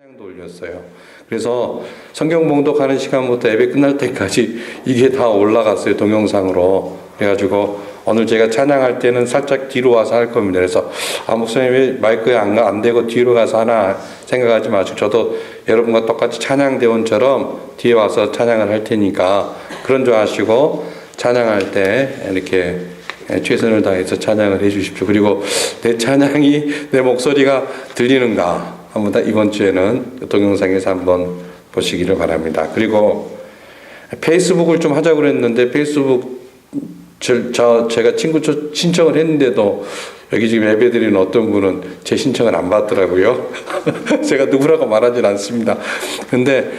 찬양도 올렸어요. 그래서 성경 봉독하는 시간부터 예배 끝날 때까지 이게 다 올라갔어요, 동영상으로. 그래가지고 오늘 제가 찬양할 때는 살짝 뒤로 와서 할 겁니다. 그래서 목사님 왜 마이크에 안 대고 뒤로 가서 하나 생각하지 마시고, 저도 여러분과 똑같이 찬양대원처럼 뒤에 와서 찬양을 할 테니까 그런 줄 아시고 찬양할 때 이렇게 최선을 다해서 찬양을 해 주십시오. 그리고 내 찬양이, 내 목소리가 들리는가 한번 다 이번 주에는 동영상에서 한번 보시기를 바랍니다. 그리고 페이스북을 좀 하자고 그랬는데 페이스북 제가 친구 신청을 했는데도 여기 지금 예배드리는 어떤 분은 제 신청을 안 받더라고요. 제가 누구라고 말하진 않습니다. 근데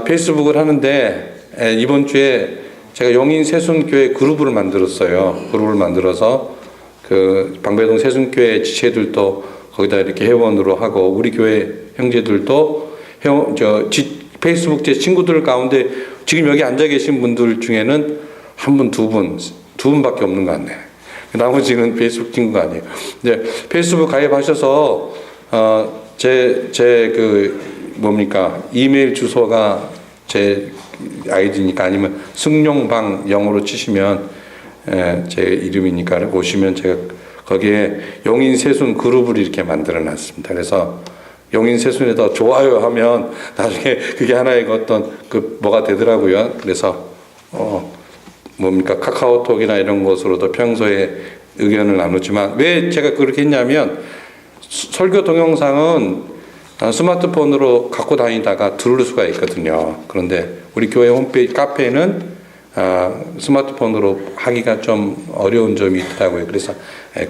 페이스북을 하는데 이번 주에 제가 용인 세순교회 그룹을 만들었어요. 그룹을 만들어서 그 방배동 세순교회 지체들도 거기다 이렇게 회원으로 하고, 우리 교회 형제들도 페이스북 제 친구들 가운데 지금 여기 앉아 계신 분들 중에는 한 분, 두 분밖에 없는 것 같네. 나머지는 페이스북 친구가 아니에요. 근데 페이스북 가입하셔서 이메일 주소가 제 아이디니까, 아니면 승용방 영어로 치시면 제 이름이니까 오시면 제가 거기에 용인 세순 그룹을 이렇게 만들어 놨습니다. 그래서 용인 세순에다 좋아요 하면 나중에 그게 하나의 어떤 뭐가 되더라고요. 그래서 카카오톡이나 이런 곳으로도 평소에 의견을 나누지만, 왜 제가 그렇게 했냐면, 설교 동영상은 스마트폰으로 갖고 다니다가 들을 수가 있거든요. 그런데 우리 교회 홈페이지 카페에는 스마트폰으로 하기가 좀 어려운 점이 있더라고요. 그래서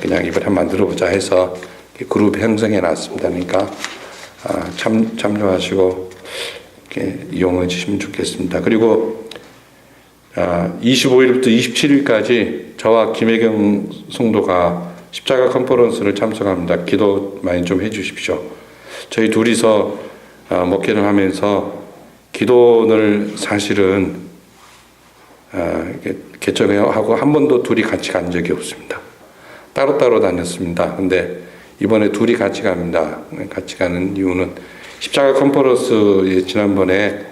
그냥 이번에 한번 만들어보자 해서 그룹 형성해 놨습니다. 그러니까 참조하시고 이렇게 이용해 주시면 좋겠습니다. 그리고 25일부터 27일까지 저와 김혜경 성도가 십자가 컨퍼런스를 참석합니다. 기도 많이 좀 해주십시오. 저희 둘이서 목회를 하면서 기도를 사실은 개척하고 한 번도 둘이 같이 간 적이 없습니다. 따로따로 다녔습니다. 근데 이번에 둘이 같이 갑니다. 같이 가는 이유는 십자가 컨퍼런스에 지난번에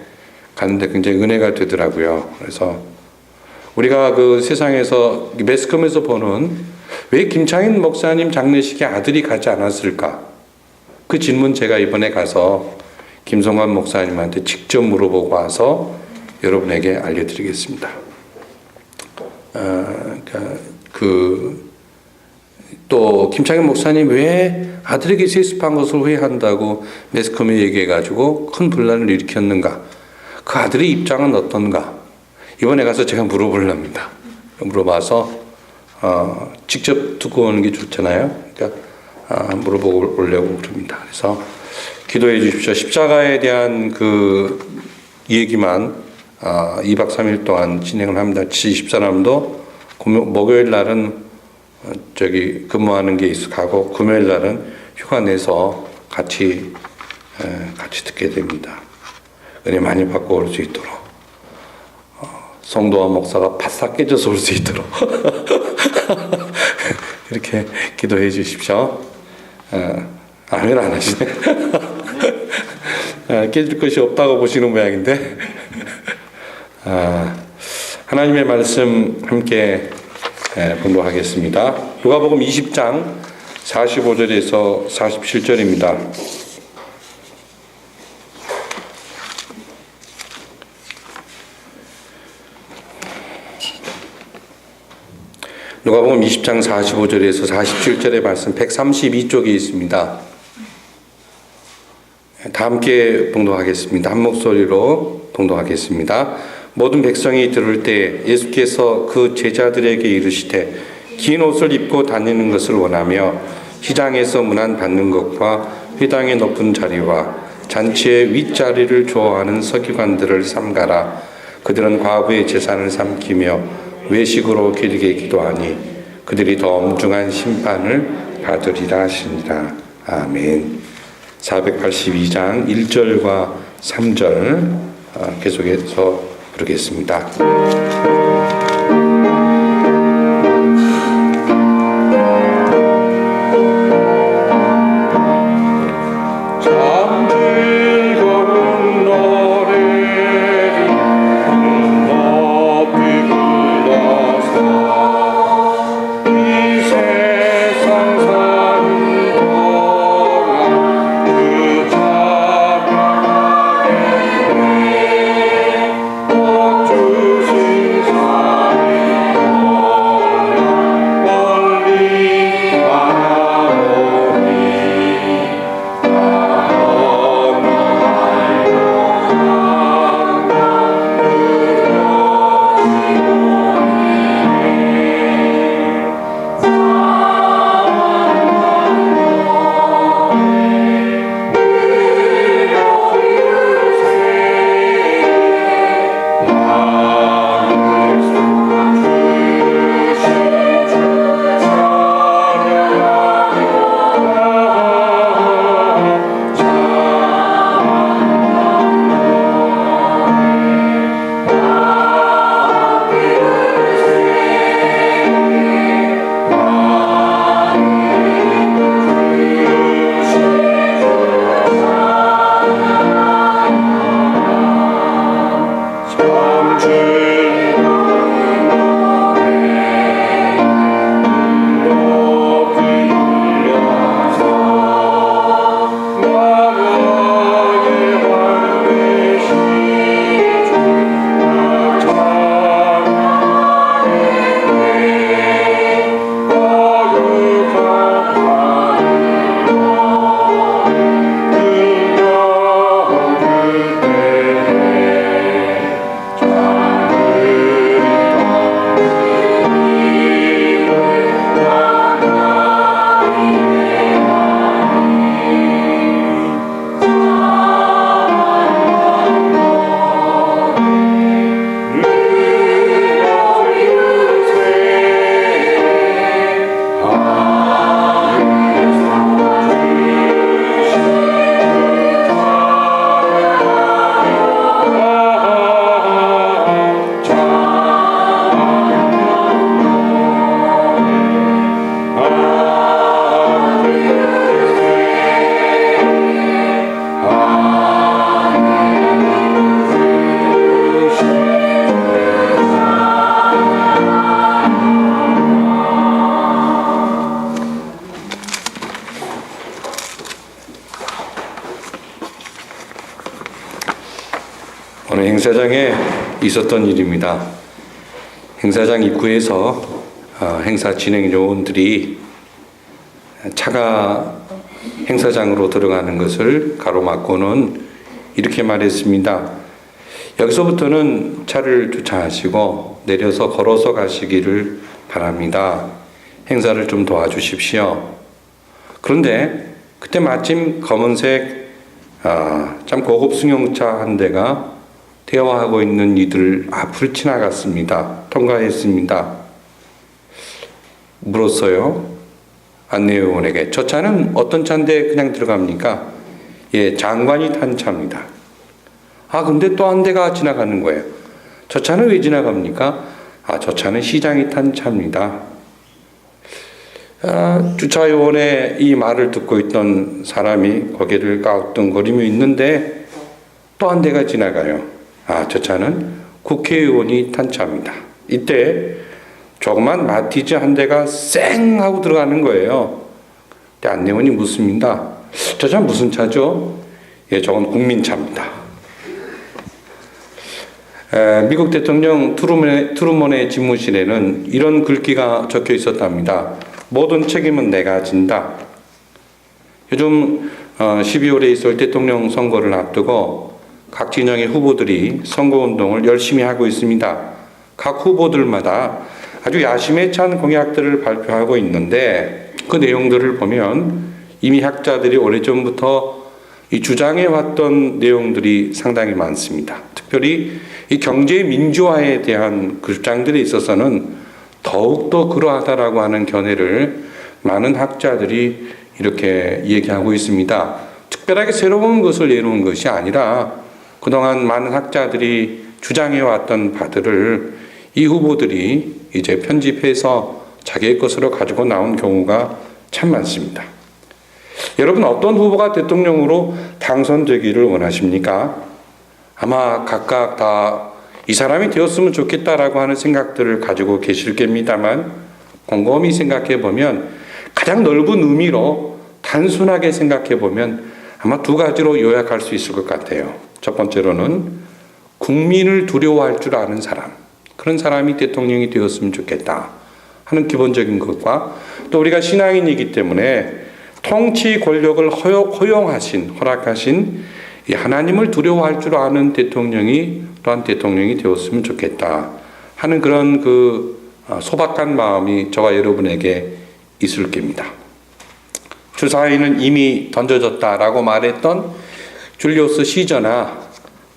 갔는데 굉장히 은혜가 되더라고요. 그래서 우리가 그 세상에서 매스컴에서 보는 왜 김창인 목사님 장례식에 아들이 가지 않았을까? 그 질문 제가 이번에 가서 김성환 목사님한테 직접 물어보고 와서 여러분에게 알려드리겠습니다. 또 김창인 목사님 왜 아들에게 세습한 것을 후회한다고 매스컴에 얘기해가지고 큰 분란을 일으켰는가? 그 아들의 입장은 어떤가? 이번에 가서 제가 물어보려합니다. 물어봐서 직접 듣고 오는 게 좋잖아요. 그러니까 물어보고 오려고 그럽니다. 그래서 기도해 주십시오. 십자가에 대한 그 얘기만 2박 3일 동안 진행을 합니다. 집사람도 목요일 날은 근무하는 게 가고, 금요일 날은 휴가 내서 같이 듣게 됩니다. 은혜 많이 받고 올 수 있도록, 성도와 목사가 바싹 깨져서 올 수 있도록 이렇게 기도해 주십시오. 아멘 안 하시네. 깨질 것이 없다고 보시는 모양인데. 하나님의 말씀 함께 공부하겠습니다. 누가복음 20장 45절에서 47절입니다. 누가복음 20장 45절에서 47절의 말씀 132쪽에 있습니다. 다 함께 봉독하겠습니다. 한 목소리로 봉독하겠습니다. 모든 백성이 들을 때 예수께서 그 제자들에게 이르시되, 긴 옷을 입고 다니는 것을 원하며 시장에서 문안 받는 것과 회당의 높은 자리와 잔치의 윗자리를 좋아하는 서기관들을 삼가라. 그들은 과부의 재산을 삼키며 외식으로 길게 기도하니 그들이 더 엄중한 심판을 받으리라 하시니라. 아멘. 482장 1절과 3절 계속해서 부르겠습니다. 잠들 어느 행사장에 있었던 일입니다. 행사장 입구에서 행사 진행 요원들이 차가 행사장으로 들어가는 것을 가로막고는 이렇게 말했습니다. 여기서부터는 차를 주차하시고 내려서 걸어서 가시기를 바랍니다. 행사를 좀 도와주십시오. 그런데 그때 마침 검은색 참 고급 승용차 한 대가 대화하고 있는 이들 앞을 지나갔습니다. 통과했습니다. 물었어요. 안내요원에게. 저 차는 어떤 차인데 그냥 들어갑니까? 예, 장관이 탄 차입니다. 근데 또 한 대가 지나가는 거예요. 저 차는 왜 지나갑니까? 저 차는 시장이 탄 차입니다. 주차요원의 이 말을 듣고 있던 사람이 고개를 ቃ우뚱거리며 있는데 또 한 대가 지나가요. 저 차는 국회의원이 탄 차입니다. 이때 조그만 마티즈 한 대가 쌩 하고 들어가는 거예요. 그때 안내원이 묻습니다. 저 차 무슨 차죠? 예, 저건 국민차입니다. 미국 대통령 트루먼의 집무실에는 이런 글귀가 적혀 있었답니다. 모든 책임은 내가 진다. 요즘 12월에 있을 대통령 선거를 앞두고 각 진영의 후보들이 선거운동을 열심히 하고 있습니다. 각 후보들마다 아주 야심에 찬 공약들을 발표하고 있는데 그 내용들을 보면 이미 학자들이 오래전부터 이 주장해왔던 내용들이 상당히 많습니다. 특별히 이 경제 민주화에 대한 그 주장들에 있어서는 더욱더 그러하다라고 하는 견해를 많은 학자들이 이렇게 얘기하고 있습니다. 특별하게 새로운 것을 내놓은 것이 아니라 그동안 많은 학자들이 주장해왔던 바들을 이 후보들이 이제 편집해서 자기의 것으로 가지고 나온 경우가 참 많습니다. 여러분 어떤 후보가 대통령으로 당선되기를 원하십니까? 아마 각각 다 이 사람이 되었으면 좋겠다라고 하는 생각들을 가지고 계실 겁니다만 곰곰이 생각해 보면 가장 넓은 의미로 단순하게 생각해 보면 아마 두 가지로 요약할 수 있을 것 같아요. 첫 번째로는 국민을 두려워할 줄 아는 사람, 그런 사람이 대통령이 되었으면 좋겠다 하는 기본적인 것과 또 우리가 신앙인이기 때문에 통치 권력을 허락하신 이 하나님을 두려워할 줄 아는 대통령이 또한 대통령이 되었으면 좋겠다 하는 그런 소박한 마음이 저와 여러분에게 있을 겁니다. 주사위는 이미 던져졌다라고 말했던 줄리우스 시저나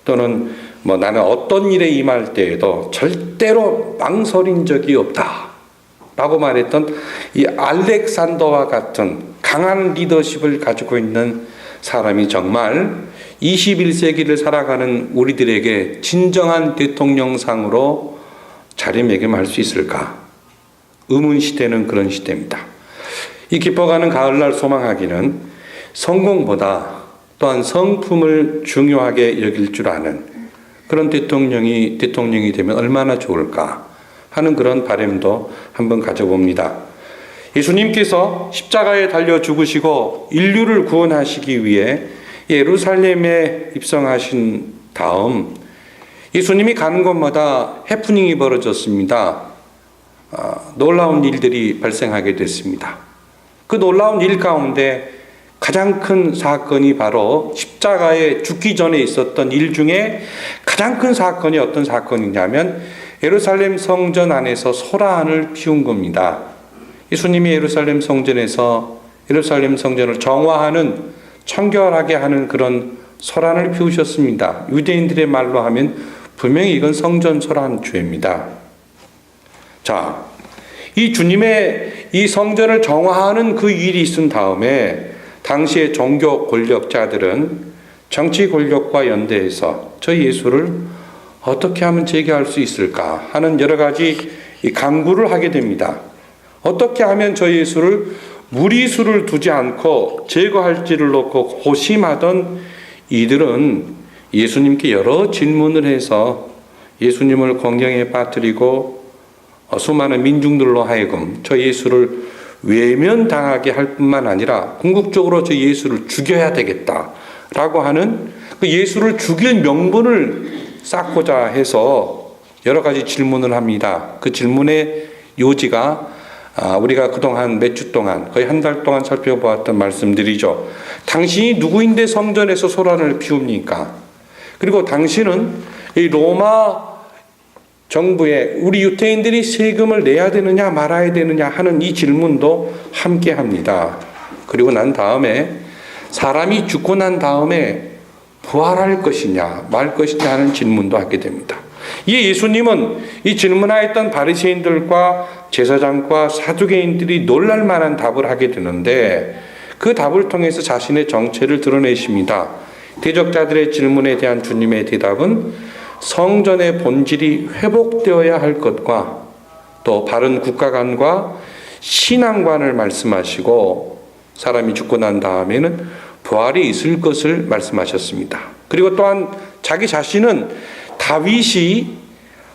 또는 나는 어떤 일에 임할 때에도 절대로 망설인 적이 없다 라고 말했던 이 알렉산더와 같은 강한 리더십을 가지고 있는 사람이 정말 21세기를 살아가는 우리들에게 진정한 대통령상으로 자리매김할 수 있을까? 의문시대는 그런 시대입니다. 이 깊어가는 가을날 소망하기는 성공보다 또한 성품을 중요하게 여길 줄 아는 그런 대통령이 되면 얼마나 좋을까 하는 그런 바람도 한번 가져봅니다. 예수님께서 십자가에 달려 죽으시고 인류를 구원하시기 위해 예루살렘에 입성하신 다음 예수님이 가는 곳마다 해프닝이 벌어졌습니다. 놀라운 일들이 발생하게 됐습니다. 그 놀라운 일 가운데 가장 큰 사건이 바로 십자가에 죽기 전에 있었던 일 중에 가장 큰 사건이 어떤 사건이냐면 예루살렘 성전 안에서 소란을 피운 겁니다. 예수님이 예루살렘 성전을 정화하는 청결하게 하는 그런 소란을 피우셨습니다. 유대인들의 말로 하면 분명히 이건 성전 소란죄입니다. 자, 이 주님의 이 성전을 정화하는 그 일이 있은 다음에 당시의 종교 권력자들은 정치 권력과 연대해서 저 예수를 어떻게 하면 제거할 수 있을까 하는 여러 가지 강구를 하게 됩니다. 어떻게 하면 저 예수를 무리수를 두지 않고 제거할지를 놓고 고심하던 이들은 예수님께 여러 질문을 해서 예수님을 공경에 빠뜨리고 수많은 민중들로 하여금 저 예수를 외면당하게 할 뿐만 아니라 궁극적으로 저 예수를 죽여야 되겠다라고 하는 그 예수를 죽일 명분을 쌓고자 해서 여러 가지 질문을 합니다. 그 질문의 요지가 우리가 그동안 몇 주 동안 거의 한 달 동안 살펴보았던 말씀들이죠. 당신이 누구인데 성전에서 소란을 피웁니까? 그리고 당신은 이 로마 정부에 우리 유대인들이 세금을 내야 되느냐 말아야 되느냐 하는 이 질문도 함께 합니다. 그리고 난 다음에 사람이 죽고 난 다음에 부활할 것이냐 말 것이냐 하는 질문도 하게 됩니다. 이 예수님은 이 질문하였던 바리새인들과 제사장과 사두개인들이 놀랄 만한 답을 하게 되는데 그 답을 통해서 자신의 정체를 드러내십니다. 대적자들의 질문에 대한 주님의 대답은 성전의 본질이 회복되어야 할 것과 또 바른 국가관과 신앙관을 말씀하시고 사람이 죽고 난 다음에는 부활이 있을 것을 말씀하셨습니다. 그리고 또한 자기 자신은 다윗이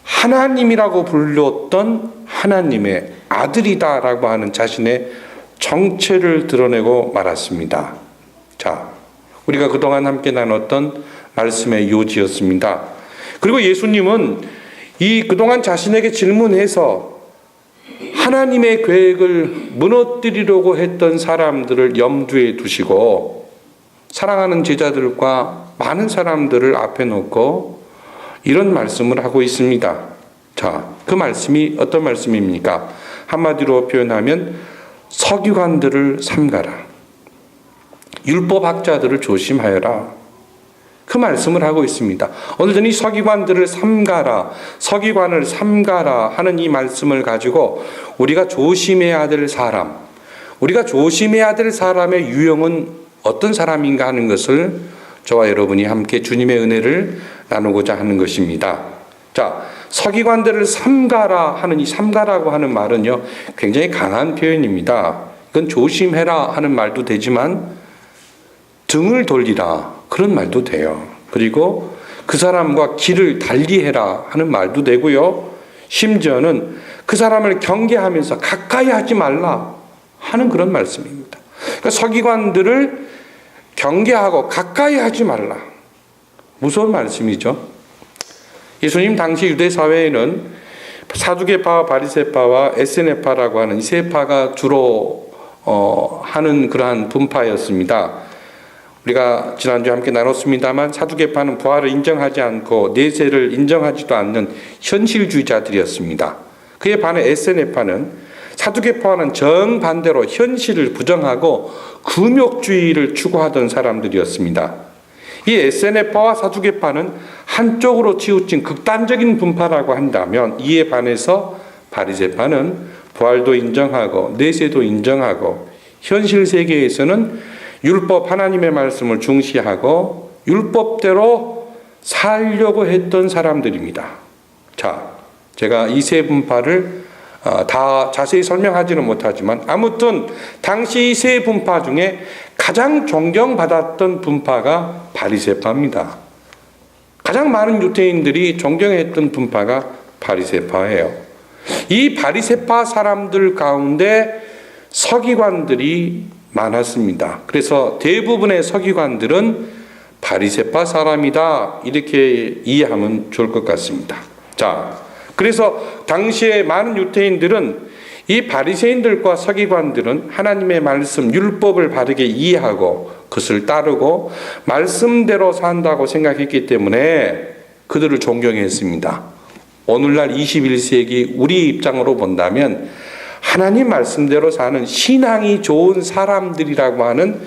하나님이라고 불렸던 하나님의 아들이다라고 하는 자신의 정체를 드러내고 말았습니다. 자, 우리가 그동안 함께 나눴던 말씀의 요지였습니다. 그리고 예수님은 이 그동안 자신에게 질문해서 하나님의 계획을 무너뜨리려고 했던 사람들을 염두에 두시고 사랑하는 제자들과 많은 사람들을 앞에 놓고 이런 말씀을 하고 있습니다. 자, 그 말씀이 어떤 말씀입니까? 한마디로 표현하면 서기관들을 삼가라. 율법학자들을 조심하여라. 그 말씀을 하고 있습니다. 오늘 저는 이 서기관들을 삼가라, 서기관을 삼가라 하는 이 말씀을 가지고 우리가 조심해야 될 사람, 우리가 조심해야 될 사람의 유형은 어떤 사람인가 하는 것을 저와 여러분이 함께 주님의 은혜를 나누고자 하는 것입니다. 자, 서기관들을 삼가라 하는 이 삼가라고 하는 말은요, 굉장히 강한 표현입니다. 이건 조심해라 하는 말도 되지만 등을 돌리라 그런 말도 돼요. 그리고 그 사람과 길을 달리해라 하는 말도 되고요. 심지어는 그 사람을 경계하면서 가까이 하지 말라 하는 그런 말씀입니다. 그러니까 서기관들을 경계하고 가까이 하지 말라. 무서운 말씀이죠. 예수님 당시 유대 사회에는 사두개파와 바리새파와 에세네파라고 하는 이 세 파가 주로 하는 그러한 분파였습니다. 우리가 지난주에 함께 나눴습니다만 사두개파는 부활을 인정하지 않고 내세를 인정하지도 않는 현실주의자들이었습니다. 그에 반해 에세네파는 사두개파와는 정반대로 현실을 부정하고 금욕주의를 추구하던 사람들이었습니다. 이 에세네파와 사두개파는 한쪽으로 치우친 극단적인 분파라고 한다면 이에 반해서 바리새파는 부활도 인정하고 내세도 인정하고 현실 세계에서는 율법 하나님의 말씀을 중시하고 율법대로 살려고 했던 사람들입니다. 자, 제가 이 세 분파를 다 자세히 설명하지는 못하지만 아무튼 당시 이 세 분파 중에 가장 존경받았던 분파가 바리새파입니다. 가장 많은 유대인들이 존경했던 분파가 바리새파예요. 이 바리새파 사람들 가운데 서기관들이 많았습니다. 그래서 대부분의 서기관들은 바리새파 사람이다 이렇게 이해하면 좋을 것 같습니다. 자, 그래서 당시에 많은 유대인들은 이 바리새인들과 서기관들은 하나님의 말씀 율법을 바르게 이해하고 그것을 따르고 말씀대로 산다고 생각했기 때문에 그들을 존경했습니다. 오늘날 21세기 우리 입장으로 본다면 하나님 말씀대로 사는 신앙이 좋은 사람들이라고 하는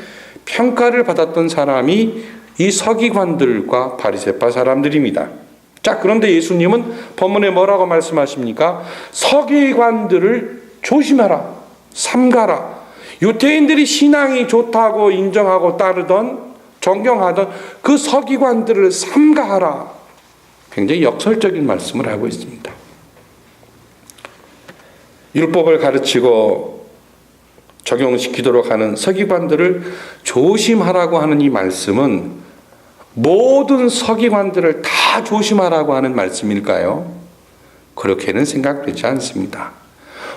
평가를 받았던 사람이 이 서기관들과 바리새파 사람들입니다. 자, 그런데 예수님은 본문에 뭐라고 말씀하십니까? 서기관들을 조심하라, 삼가라. 유대인들이 신앙이 좋다고 인정하고 따르던 존경하던 그 서기관들을 삼가하라. 굉장히 역설적인 말씀을 하고 있습니다. 율법을 가르치고 적용시키도록 하는 서기관들을 조심하라고 하는 이 말씀은 모든 서기관들을 다 조심하라고 하는 말씀일까요? 그렇게는 생각되지 않습니다.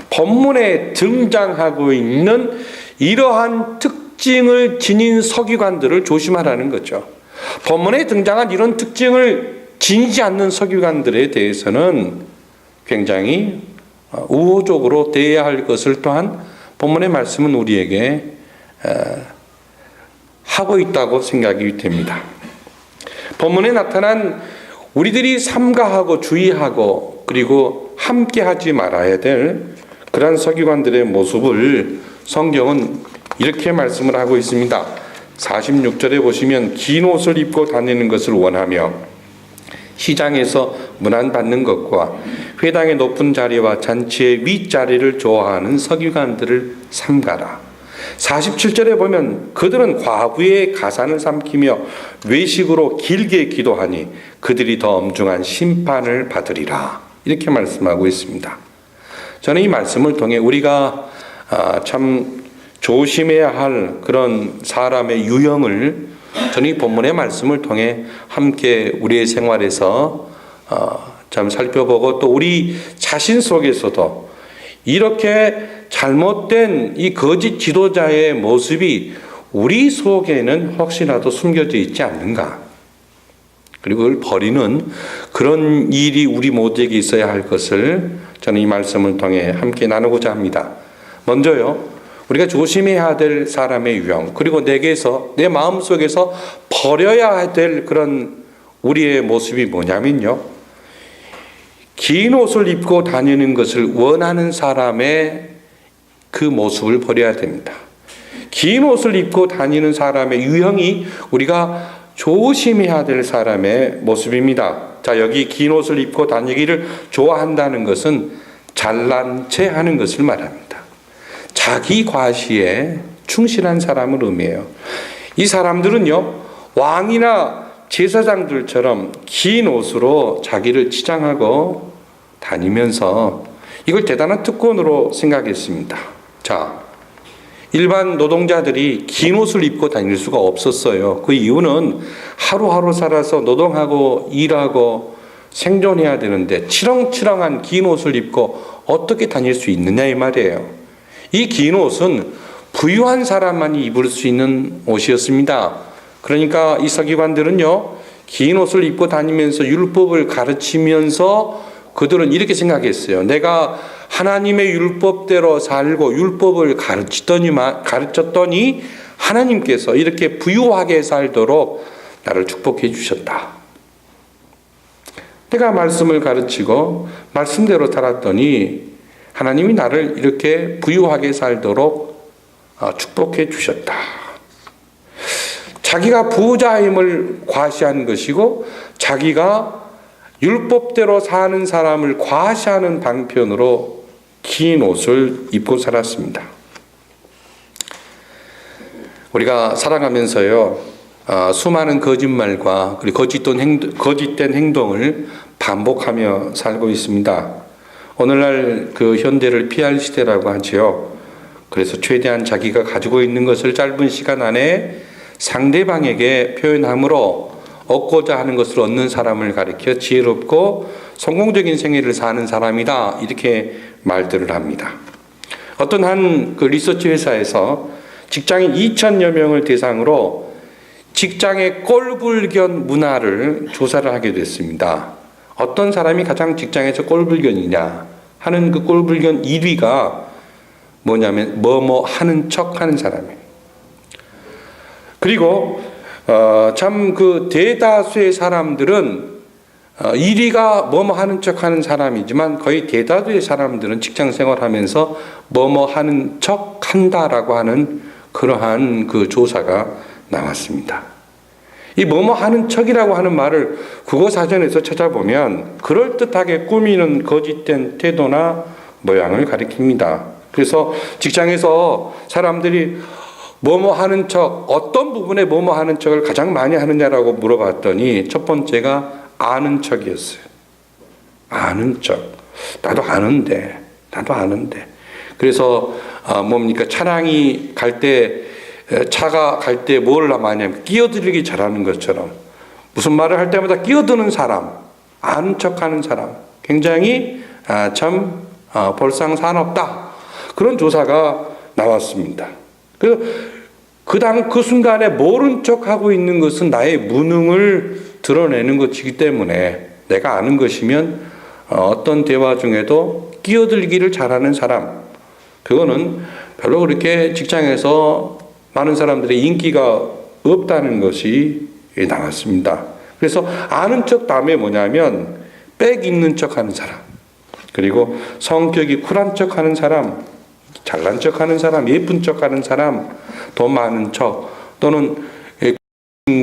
본문에 등장하고 있는 이러한 특징을 지닌 서기관들을 조심하라는 거죠. 본문에 등장한 이런 특징을 지니지 않는 서기관들에 대해서는 굉장히 우호적으로 대해야 할 것을 또한 본문의 말씀은 우리에게 하고 있다고 생각이 됩니다. 본문에 나타난 우리들이 삼가하고 주의하고 그리고 함께하지 말아야 될 그러한 서기관들의 모습을 성경은 이렇게 말씀을 하고 있습니다. 46절에 보시면 긴 옷을 입고 다니는 것을 원하며 시장에서 문안받는 것과 회당의 높은 자리와 잔치의 윗자리를 좋아하는 서기관들을 삼가라. 47절에 보면 그들은 과부의 가산을 삼키며 외식으로 길게 기도하니 그들이 더 엄중한 심판을 받으리라. 이렇게 말씀하고 있습니다. 저는 이 말씀을 통해 우리가 참 조심해야 할 그런 사람의 유형을 저는 이 본문의 말씀을 통해 함께 우리의 생활에서 참 살펴보고 또 우리 자신 속에서도 이렇게 잘못된 이 거짓 지도자의 모습이 우리 속에는 혹시라도 숨겨져 있지 않는가, 그리고 그걸 버리는 그런 일이 우리 모두에게 있어야 할 것을 저는 이 말씀을 통해 함께 나누고자 합니다. 먼저요, 우리가 조심해야 될 사람의 유형, 그리고 내게서 내 마음속에서 버려야 될 그런 우리의 모습이 뭐냐면요, 긴 옷을 입고 다니는 것을 원하는 사람의 그 모습을 버려야 됩니다. 긴 옷을 입고 다니는 사람의 유형이 우리가 조심해야 될 사람의 모습입니다. 자, 여기 긴 옷을 입고 다니기를 좋아한다는 것은 잘난 체 하는 것을 말합니다. 자기 과시에 충실한 사람을 의미해요. 이 사람들은요, 왕이나 제사장들처럼 긴 옷으로 자기를 치장하고 다니면서 이걸 대단한 특권으로 생각했습니다. 자, 일반 노동자들이 긴 옷을 입고 다닐 수가 없었어요. 그 이유는 하루하루 살아서 노동하고 일하고 생존해야 되는데 치렁치렁한 긴 옷을 입고 어떻게 다닐 수 있느냐 이 말이에요. 이 긴 옷은 부유한 사람만이 입을 수 있는 옷이었습니다. 그러니까 이 서기관들은요, 긴 옷을 입고 다니면서 율법을 가르치면서 그들은 이렇게 생각했어요. 내가 하나님의 율법대로 살고 율법을 가르쳤더니 하나님께서 이렇게 부유하게 살도록 나를 축복해 주셨다. 내가 말씀을 가르치고 말씀대로 살았더니 하나님이 나를 이렇게 부유하게 살도록 축복해 주셨다. 자기가 부자임을 과시하는 것이고 자기가 율법대로 사는 사람을 과시하는 방편으로 긴 옷을 입고 살았습니다. 우리가 살아가면서요, 수많은 거짓말과 그리고 거짓된 행동을 반복하며 살고 있습니다. 오늘날 그 현대를 피할 시대라고 하지요. 그래서 최대한 자기가 가지고 있는 것을 짧은 시간 안에 상대방에게 표현함으로 얻고자 하는 것을 얻는 사람을 가리켜 지혜롭고 성공적인 생애를 사는 사람이다, 이렇게 말들을 합니다. 어떤 한 그 리서치 회사에서 직장인 2,000여 명을 대상으로 직장의 꼴불견 문화를 조사를 하게 됐습니다. 어떤 사람이 가장 직장에서 꼴불견이냐 하는 그 꼴불견 1위가 뭐냐면 뭐뭐 하는 척 하는 사람이에요. 그리고 참 그 대다수의 사람들은 1위가 뭐뭐 하는 척 하는 사람이지만 거의 대다수의 사람들은 직장 생활하면서 뭐뭐 하는 척 한다라고 하는 그러한 그 조사가 나왔습니다. 이 뭐뭐 하는 척이라고 하는 말을 국어사전에서 찾아보면 그럴듯하게 꾸미는 거짓된 태도나 모양을 가리킵니다. 그래서 직장에서 사람들이 뭐뭐 하는 척, 어떤 부분에 뭐뭐 하는 척을 가장 많이 하느냐라고 물어봤더니 첫 번째가 아는 척이었어요. 아는 척. 나도 아는데. 그래서 뭡니까? 차량이 갈 때, 차가 갈 때 뭘 많이 하냐면 끼어들기 잘하는 것처럼 무슨 말을 할 때마다 끼어드는 사람, 아는 척하는 사람, 굉장히 참 볼상사납다, 그런 조사가 나왔습니다. 그 순간에 모른 척하고 있는 것은 나의 무능을 드러내는 것이기 때문에 내가 아는 것이면 어떤 대화 중에도 끼어들기를 잘하는 사람, 그거는 별로 그렇게 직장에서 많은 사람들의 인기가 없다는 것이 나왔습니다. 그래서 아는 척 다음에 뭐냐면 빽 있는 척 하는 사람, 그리고 성격이 쿨한 척 하는 사람, 잘난 척 하는 사람, 예쁜 척 하는 사람, 돈 많은 척, 또는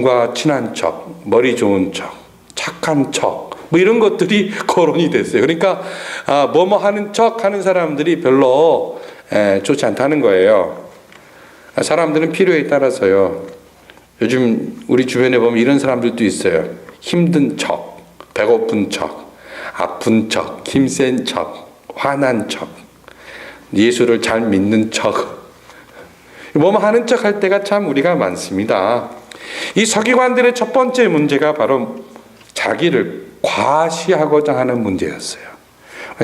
과 친한 척, 머리 좋은 척, 착한 척, 뭐 이런 것들이 거론이 됐어요. 그러니까 뭐뭐 하는 척 하는 사람들이 별로 좋지 않다는 거예요. 사람들은 필요에 따라서요. 요즘 우리 주변에 보면 이런 사람들도 있어요. 힘든 척, 배고픈 척, 아픈 척, 힘센 척, 화난 척, 예수를 잘 믿는 척, 뭐뭐 하는 척 할 때가 참 우리가 많습니다. 이 서기관들의 첫 번째 문제가 바로 자기를 과시하고자 하는 문제였어요.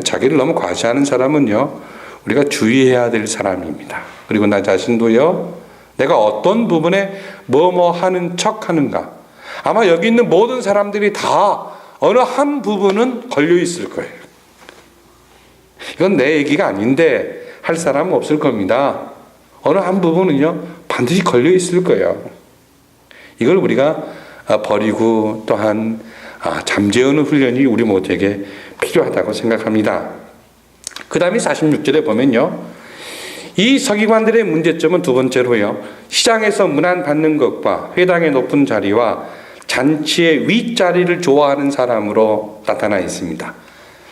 자기를 너무 과시하는 사람은요, 우리가 주의해야 될 사람입니다. 그리고 나 자신도요, 내가 어떤 부분에 뭐뭐 하는 척 하는가. 아마 여기 있는 모든 사람들이 다 어느 한 부분은 걸려 있을 거예요. 이건 내 얘기가 아닌데 할 사람은 없을 겁니다. 어느 한 부분은요, 반드시 걸려 있을 거예요. 이걸 우리가 버리고 또한 잠재우는 훈련이 우리 모두에게 필요하다고 생각합니다. 그 다음에 46절에 보면요, 이 서기관들의 문제점은 두 번째로요, 시장에서 문안 받는 것과 회당의 높은 자리와 잔치의 윗자리를 좋아하는 사람으로 나타나 있습니다.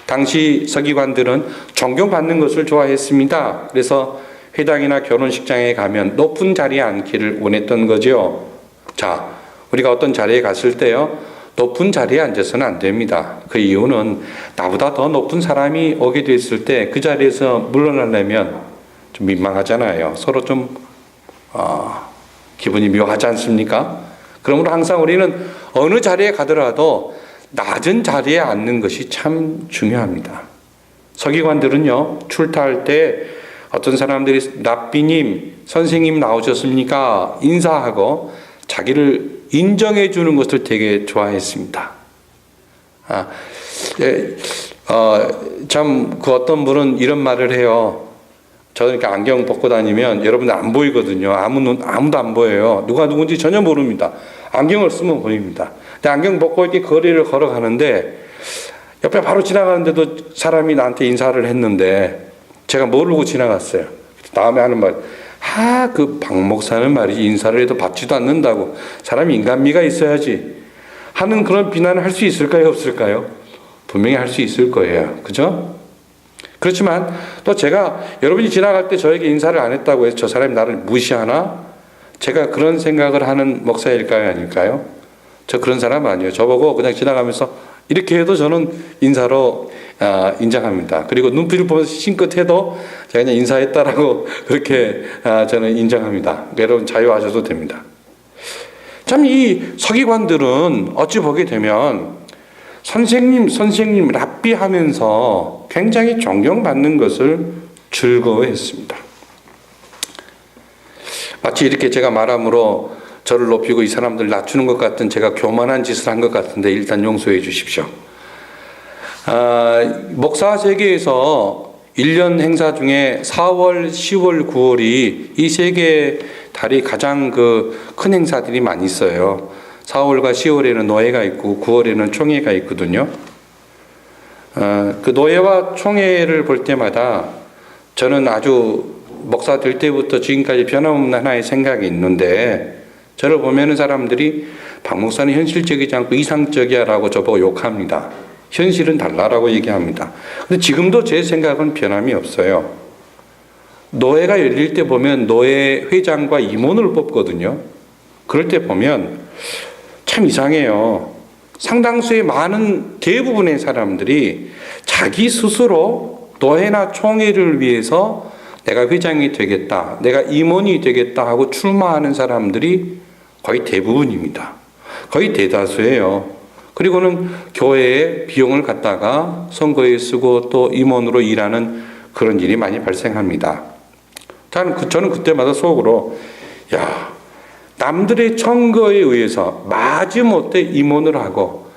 당시 서기관들은 존경받는 것을 좋아했습니다. 그래서 회당이나 결혼식장에 가면 높은 자리에 앉기를 원했던 거죠. 자, 우리가 어떤 자리에 갔을 때요, 높은 자리에 앉아서는 안 됩니다. 그 이유는 나보다 더 높은 사람이 오게 됐을 때 그 자리에서 물러나려면 좀 민망하잖아요. 서로 좀 기분이 묘하지 않습니까? 그러므로 항상 우리는 어느 자리에 가더라도 낮은 자리에 앉는 것이 참 중요합니다. 서기관들은요, 출타할 때 어떤 사람들이 랍비님, 선생님 나오셨습니까? 인사하고 자기를 인정해 주는 것을 되게 좋아했습니다. 참 그 어떤 분은 이런 말을 해요. 저는 이렇게 안경 벗고 다니면 여러분들 안 보이거든요. 아무도 안 보여요. 누가 누군지 전혀 모릅니다. 안경을 쓰면 보입니다. 근데 안경 벗고 이렇게 거리를 걸어가는데 옆에 바로 지나가는데도 사람이 나한테 인사를 했는데 제가 모르고 지나갔어요. 다음에 하는 말, 그 박 목사는 말이지 인사를 해도 받지도 않는다고, 사람이 인간미가 있어야지 하는 그런 비난을 할 수 있을까요, 없을까요? 분명히 할 수 있을 거예요. 그죠? 그렇지만 또 제가 여러분이 지나갈 때 저에게 인사를 안 했다고 해서 저 사람이 나를 무시하나? 제가 그런 생각을 하는 목사일까요, 아닐까요? 저 그런 사람 아니에요. 저보고 그냥 지나가면서 이렇게 해도 저는 인사로 인정합니다. 그리고 눈빛을 보면서 싱긋 해도 제가 그냥 인사했다라고 그렇게 저는 인정합니다. 여러분 자유하셔도 됩니다. 참 이 서기관들은 어찌 보게 되면 선생님 랍비 하면서 굉장히 존경받는 것을 즐거워했습니다. 마치 이렇게 제가 말함으로 저를 높이고 이 사람들 낮추는 것 같은 제가 교만한 짓을 한 것 같은데 일단 용서해 주십시오. 목사 세계에서 1년 행사 중에 4월, 10월, 9월이 이 세 개 달이 가장 큰 행사들이 많이 있어요. 4월과 10월에는 노예가 있고 9월에는 총회가 있거든요. 그 노예와 총회를 볼 때마다 저는 아주 목사 될 때부터 지금까지 변함없는 하나의 생각이 있는데, 저를 보면은 사람들이 박 목사는 현실적이지 않고 이상적이야라고 저보고 욕합니다. 현실은 달라라고 얘기합니다. 근데 지금도 제 생각은 변함이 없어요. 노예가 열릴 때 보면 노예 회장과 임원을 뽑거든요. 그럴 때 보면 참 이상해요. 상당수의 많은 대부분의 사람들이 자기 스스로 노예나 총회를 위해서 내가 회장이 되겠다, 내가 임원이 되겠다 하고 출마하는 사람들이 거의 대부분입니다. 거의 대다수예요. 그리고는 교회에 비용을 갖다가 선거에 쓰고 또 임원으로 일하는 그런 일이 많이 발생합니다. 저는 그때마다 속으로 남들의 청거에 의해서 마지못해 임원을 하고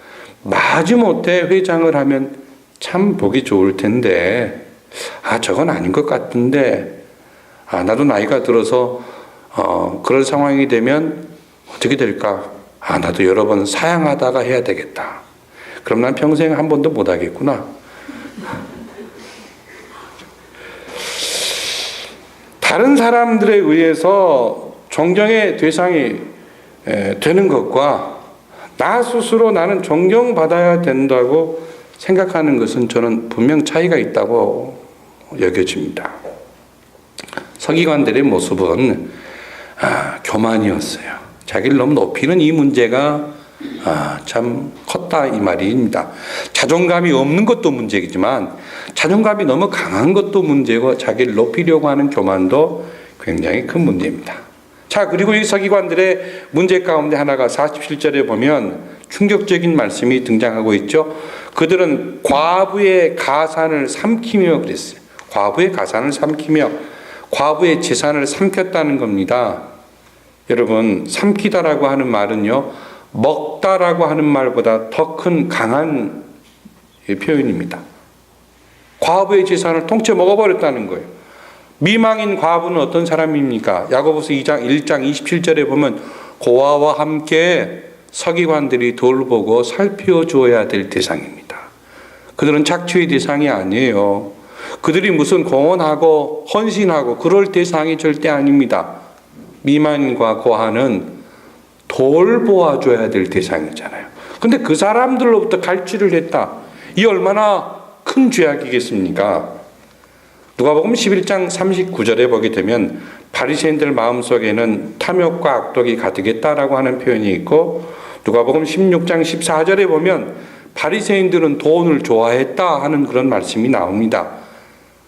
마지못해 회장을 하면 참 보기 좋을 텐데, 저건 아닌 것 같은데, 나도 나이가 들어서 그런 상황이 되면 어떻게 될까? 나도 여러 번 사양하다가 해야 되겠다. 그럼 난 평생 한 번도 못 하겠구나. 다른 사람들에 의해서 존경의 대상이 되는 것과 나 스스로 나는 존경받아야 된다고 생각하는 것은 저는 분명 차이가 있다고 여겨집니다. 서기관들의 모습은 교만이었어요. 자기를 너무 높이는 이 문제가 참 컸다 이 말입니다. 자존감이 없는 것도 문제이지만 자존감이 너무 강한 것도 문제고 자기를 높이려고 하는 교만도 굉장히 큰 문제입니다. 자, 그리고 이 서기관들의 문제 가운데 하나가 47절에 보면 충격적인 말씀이 등장하고 있죠. 그들은 과부의 가산을 삼키며 그랬어요. 과부의 가산을 삼키며 과부의 재산을 삼켰다는 겁니다. 여러분, 삼키다라고 하는 말은요, 먹다라고 하는 말보다 더 큰 강한 표현입니다. 과부의 재산을 통째 먹어버렸다는 거예요. 미망인 과부는 어떤 사람입니까? 야고보서 1장 27절에 보면 고아와 함께 서기관들이 돌보고 살펴주어야 될 대상입니다. 그들은 착취의 대상이 아니에요. 그들이 무슨 공헌하고 헌신하고 그럴 대상이 절대 아닙니다. 미만과 고아는 돌보아줘야 될 대상이잖아요. 근데 그 사람들로부터 갈취를 했다. 이 얼마나 큰 죄악이겠습니까? 누가복음 11장 39절에 보게 되면 바리새인들 마음속에는 탐욕과 악독이 가득했다라고 하는 표현이 있고, 누가복음 16장 14절에 보면 바리새인들은 돈을 좋아했다 하는 그런 말씀이 나옵니다.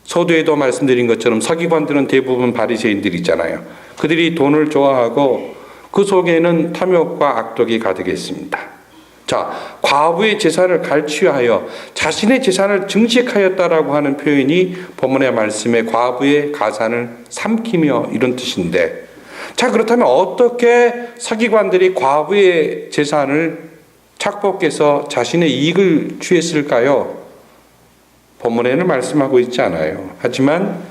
서두에도 말씀드린 것처럼 서기관들은 대부분 바리새인들이잖아요. 그들이 돈을 좋아하고 그 속에는 탐욕과 악독이 가득했습니다. 자, 과부의 재산을 갈취하여 자신의 재산을 증식하였다라고 하는 표현이 본문의 말씀에 과부의 가산을 삼키며 이런 뜻인데, 자, 그렇다면 어떻게 서기관들이 과부의 재산을 착복해서 자신의 이익을 취했을까요? 본문에는 말씀하고 있지 않아요. 하지만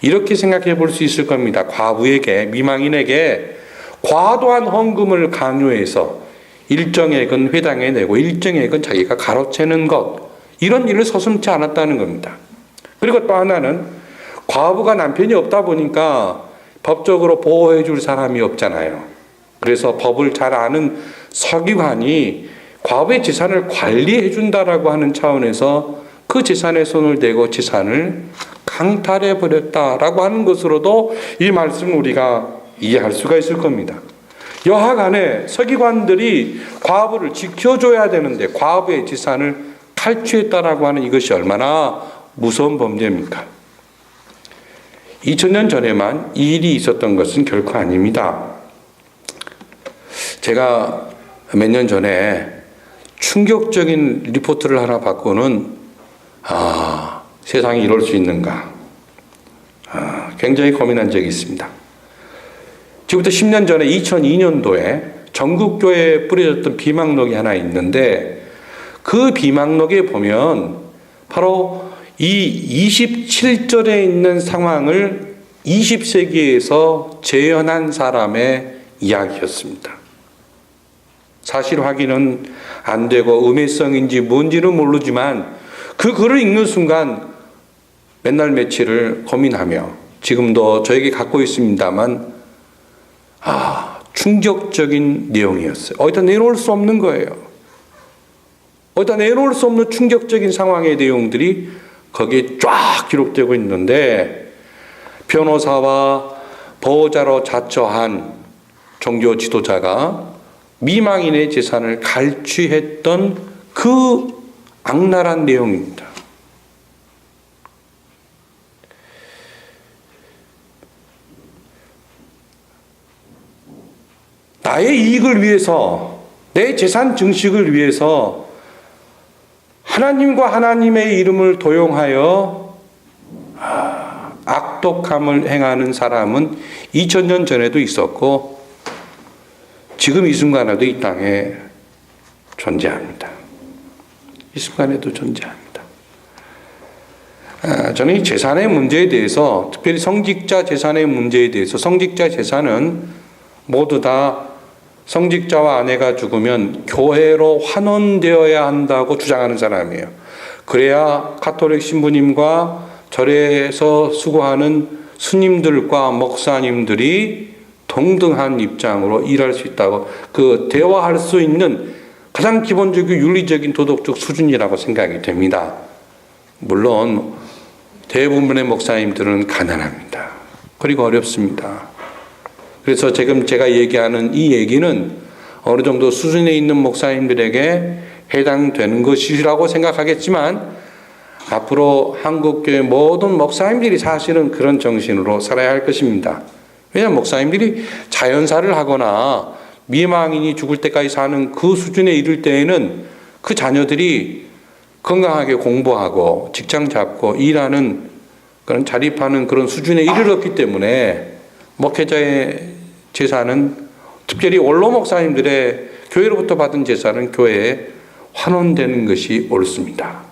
이렇게 생각해 볼 수 있을 겁니다. 과부에게, 미망인에게 과도한 헌금을 강요해서 일정액은 회당에 내고 일정액은 자기가 가로채는 것, 이런 일을 서슴지 않았다는 겁니다. 그리고 또 하나는 과부가 남편이 없다 보니까 법적으로 보호해 줄 사람이 없잖아요. 그래서 법을 잘 아는 서기관이 과부의 재산을 관리해 준다라고 하는 차원에서 그 재산에 손을 대고 재산을 강탈해 버렸다라고 하는 것으로도 이 말씀을 우리가 이해할 수가 있을 겁니다. 여하간에 서기관들이 과부를 지켜줘야 되는데 과부의 재산을 탈취했다라고 하는 이것이 얼마나 무서운 범죄입니까? 2000년 전에만 이 일이 있었던 것은 결코 아닙니다. 제가 몇 년 전에 충격적인 리포트를 하나 받고는 세상이 이럴 수 있는가, 굉장히 고민한 적이 있습니다. 지금부터 10년 전에 2002년도에 전국교회에 뿌려졌던 비망록이 하나 있는데, 그 비망록에 보면 바로 이 27절에 있는 상황을 20세기에서 재현한 사람의 이야기였습니다. 사실 확인은 안 되고 음해성인지 뭔지는 모르지만 그 글을 읽는 순간 맨날 며칠을 고민하며 지금도 저에게 갖고 있습니다만 충격적인 내용이었어요. 어디다 내놓을 수 없는 거예요. 어디다 내놓을 수 없는 충격적인 상황의 내용들이 거기에 쫙 기록되고 있는데, 변호사와 보호자로 자처한 종교 지도자가 미망인의 재산을 갈취했던 그 악랄한 내용입니다. 나의 이익을 위해서, 내 재산 증식을 위해서 하나님과 하나님의 이름을 도용하여 악독함을 행하는 사람은 2000년 전에도 있었고 지금 이 순간에도 이 땅에 존재합니다. 이 순간에도 존재합니다. 저는 이 재산의 문제에 대해서, 특별히 성직자 재산의 문제에 대해서, 성직자 재산은 모두 다 성직자와 아내가 죽으면 교회로 환원되어야 한다고 주장하는 사람이에요. 그래야 가톨릭 신부님과 절에서 수고하는 스님들과 목사님들이 동등한 입장으로 일할 수 있다고, 그 대화할 수 있는 가장 기본적이고 윤리적인 도덕적 수준이라고 생각이 됩니다. 물론 대부분의 목사님들은 가난합니다. 그리고 어렵습니다. 그래서 지금 제가 얘기하는 이 얘기는 어느 정도 수준에 있는 목사님들에게 해당되는 것이라고 생각하겠지만, 앞으로 한국교회 모든 목사님들이 사실은 그런 정신으로 살아야 할 것입니다. 왜냐하면 목사님들이 자연사를 하거나 미망인이 죽을 때까지 사는 그 수준에 이를 때에는 그 자녀들이 건강하게 공부하고 직장 잡고 일하는 그런 자립하는 그런 수준에 이르렀기 때문에 목회자의 재산은, 특별히 원로 목사님들의 교회로부터 받은 재산은 교회에 환원되는 것이 옳습니다.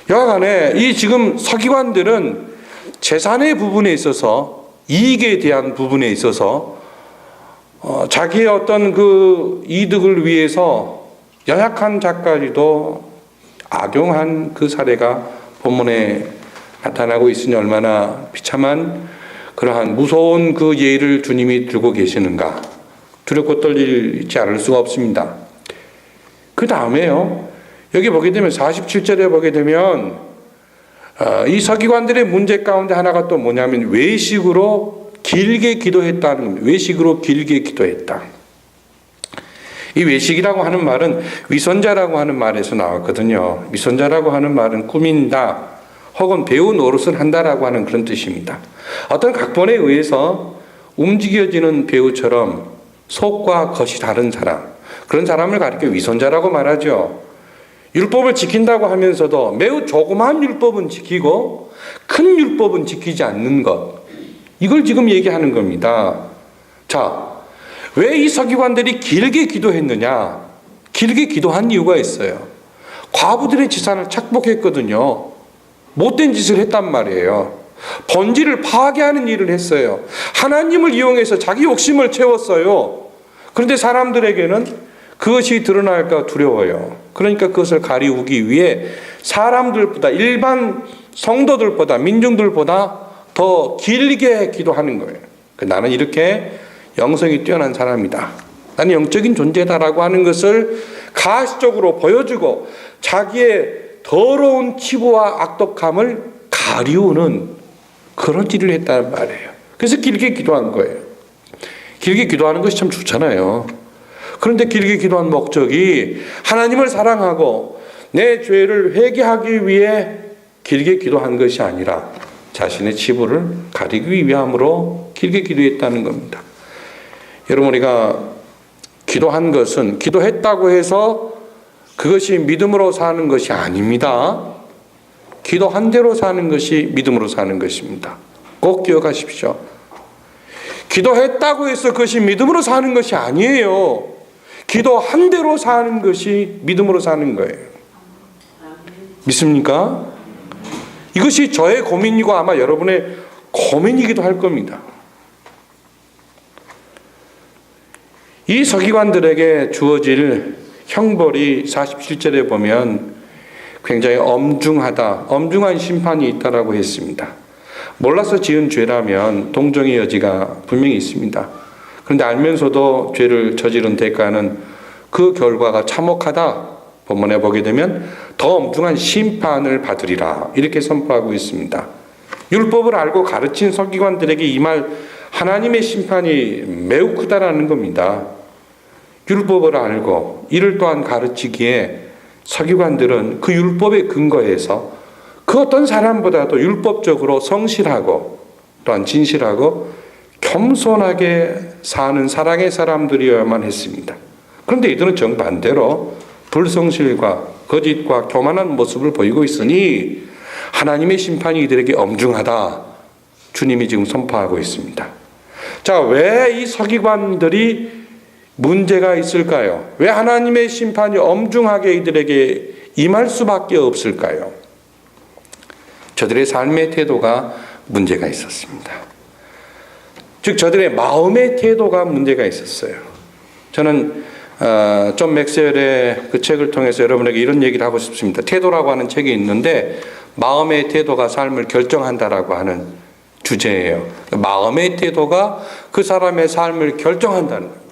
여하간에 이 지금 서기관들은 재산의 부분에 있어서, 이익에 대한 부분에 있어서 자기의 어떤 그 이득을 위해서 연약한 자까지도 악용한 그 사례가 본문에 나타나고 있으니 얼마나 비참한 그러한 무서운 그 예를 주님이 들고 계시는가, 두렵고 떨리지 않을 수가 없습니다. 그 다음에요, 여기 보게 되면 47절에 보게 되면 이 서기관들의 문제 가운데 하나가 또 뭐냐면 외식으로 길게 기도했다는 겁니다. 외식으로 길게 기도했다. 이 외식이라고 하는 말은 위선자라고 하는 말에서 나왔거든요. 위선자라고 하는 말은 꾸민다 혹은 배우 노릇을 한다라고 하는 그런 뜻입니다. 어떤 각본에 의해서 움직여지는 배우처럼 속과 겉이 다른 사람, 그런 사람을 가리켜 위선자라고 말하죠. 율법을 지킨다고 하면서도 매우 조그마한 율법은 지키고 큰 율법은 지키지 않는 것, 이걸 지금 얘기하는 겁니다. 자, 왜 이 서기관들이 길게 기도했느냐? 길게 기도한 이유가 있어요. 과부들의 재산을 착복했거든요. 못된 짓을 했단 말이에요. 본질을 파괴하는 일을 했어요. 하나님을 이용해서 자기 욕심을 채웠어요. 그런데 사람들에게는 그것이 드러날까 두려워요. 그러니까 그것을 가리우기 위해 사람들보다, 일반 성도들보다, 민중들보다 더 길게 기도하는 거예요. 나는 이렇게 영성이 뛰어난 사람이다, 나는 영적인 존재다라고 하는 것을 가시적으로 보여주고 자기의 더러운 치부와 악독함을 가리우는 그런 일을 했다는 말이에요. 그래서 길게 기도한 거예요. 길게 기도하는 것이 참 좋잖아요. 그런데 길게 기도한 목적이 하나님을 사랑하고 내 죄를 회개하기 위해 길게 기도한 것이 아니라 자신의 치부를 가리기 위함으로 길게 기도했다는 겁니다. 여러분, 우리가 기도한 것은, 기도했다고 해서 그것이 믿음으로 사는 것이 아닙니다. 기도한 대로 사는 것이 믿음으로 사는 것입니다. 꼭 기억하십시오. 기도했다고 해서 그것이 믿음으로 사는 것이 아니에요. 기도한 대로 사는 것이 믿음으로 사는 거예요. 믿습니까? 이것이 저의 고민이고 아마 여러분의 고민이기도 할 겁니다. 이 서기관들에게 주어질 형벌이 47절에 보면 굉장히 엄중한 심판이 있다라고 했습니다. 몰라서 지은 죄라면 동정의 여지가 분명히 있습니다. 그런데 알면서도 죄를 저지른 대가는 그 결과가 참혹하다. 본문에 보게 되면 더 엄중한 심판을 받으리라, 이렇게 선포하고 있습니다. 율법을 알고 가르친 서기관들에게 임할 하나님의 심판이 매우 크다라는 겁니다. 율법을 알고 이를 또한 가르치기에 서기관들은 그 율법에 근거해서 그 어떤 사람보다도 율법적으로 성실하고 또한 진실하고 겸손하게 사는 사랑의 사람들이어야만 했습니다. 그런데 이들은 정반대로 불성실과 거짓과 교만한 모습을 보이고 있으니 하나님의 심판이 이들에게 엄중하다, 주님이 지금 선포하고 있습니다. 자, 왜 이 서기관들이 문제가 있을까요? 왜 하나님의 심판이 엄중하게 이들에게 임할 수밖에 없을까요? 저들의 삶의 태도가 문제가 있었습니다. 즉 저들의 마음의 태도가 문제가 있었어요. 저는 존 맥스웰의 그 책을 통해서 여러분에게 이런 얘기를 하고 싶습니다. 태도라고 하는 책이 있는데 마음의 태도가 삶을 결정한다라고 하는 주제예요. 마음의 태도가 그 사람의 삶을 결정한다는 겁니다.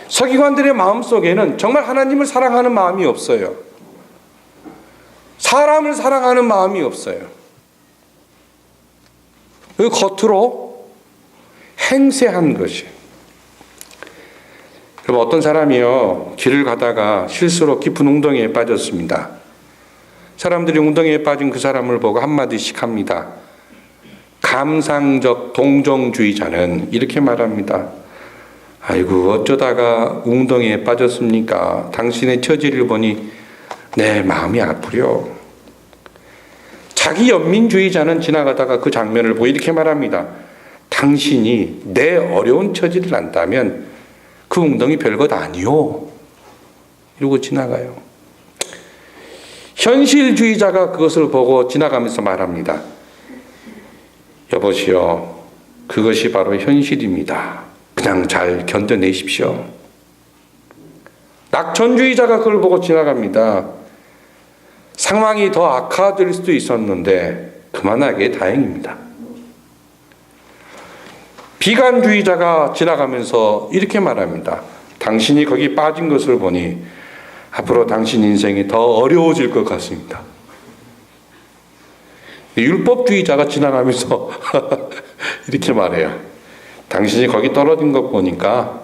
서기관들의 마음속에는 정말 하나님을 사랑하는 마음이 없어요. 사람을 사랑하는 마음이 없어요. 그 겉으로 행세한 것이. 그럼 어떤 사람이요, 길을 가다가 실수로 깊은 웅덩이에 빠졌습니다. 사람들이 웅덩이에 빠진 그 사람을 보고 한마디씩 합니다. 감상적 동정주의자는 이렇게 말합니다. 아이고, 어쩌다가 웅덩이에 빠졌습니까? 당신의 처지를 보니 내 마음이 아프려. 자기 연민주의자는 지나가다가 그 장면을 보고 이렇게 말합니다. 당신이 내 어려운 처지를 안다면 그 웅덩이 별것 아니오. 이러고 지나가요. 현실주의자가 그것을 보고 지나가면서 말합니다. 여보시오, 그것이 바로 현실입니다. 그냥 잘 견뎌내십시오. 낙천주의자가 그걸 보고 지나갑니다. 상황이 더 악화될 수도 있었는데 그만하게 다행입니다. 비관주의자가 지나가면서 이렇게 말합니다. 당신이 거기 빠진 것을 보니 앞으로 당신 인생이 더 어려워질 것 같습니다. 율법주의자가 지나가면서 이렇게 말해요. 당신이 거기 떨어진 것 보니까